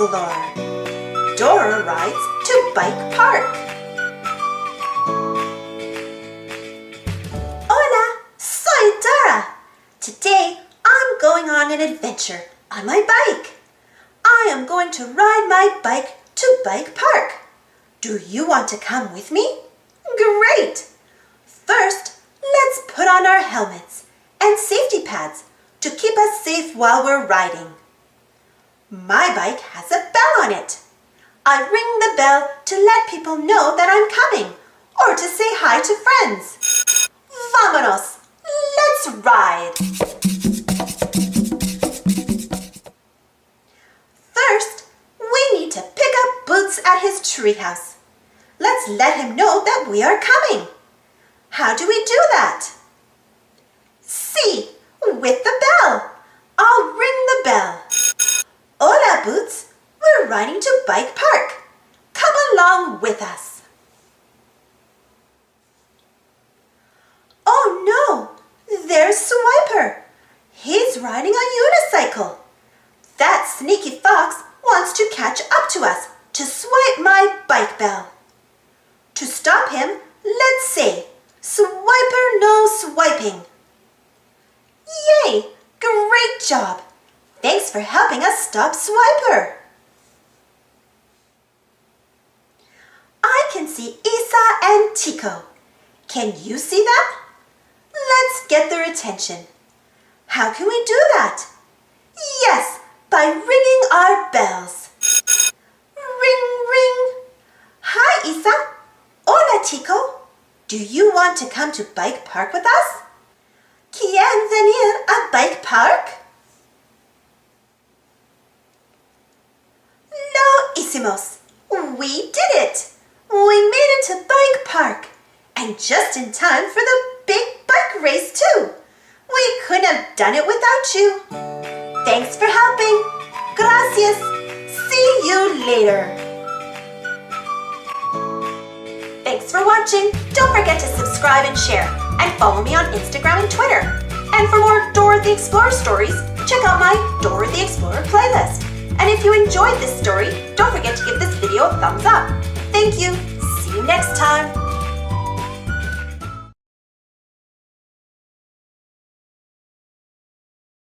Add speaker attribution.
Speaker 1: explore. Dora rides to Bike Park. Hola, soy Dora. Today I'm going on an adventure on my bike. I am going to ride my bike to Bike Park. Do you want to come with me? Great! First, let's put on our helmets and safety pads to keep us safe while we're riding. My bike has a bell on it. I ring the bell to let people know that I'm coming or to say hi to friends. Vámonos! Let's ride! First, we need to pick up Boots at his treehouse. Let's let him know that we are coming. How do we do that? See, with the bell. I'll ring the bell. Hola, Boots. We're riding to Bike Park. Come along with us. Oh no, there's Swiper. He's riding a unicycle. That sneaky fox wants to catch up to us to swipe my bike bell. To stop him, let's say, Swiper no swiping. Yay! Great job! Thanks for helping us stop Swiper. I can see Isa and Tico. Can you see them? Let's get their attention. How can we do that? Yes, by ringing our bells. Ring, ring. Hi, Isa. Hola, Tico. Do you want to come to Bike Park with us? ¿Quieren venir a Bike Park? Lo hicimos. We did it. We made it to Bike Park. And just in time for the big bike race too. We couldn't have done it without you. Thanks for helping. Gracias. See you later. Thanks for watching. Don't forget to subscribe and share. And follow me on Instagram and Twitter. And for more Dora the Explorer stories, check out my Dora the Explorer playlist. And if you enjoyed this story, don't forget to give this video a thumbs up. Thank you. See you next time.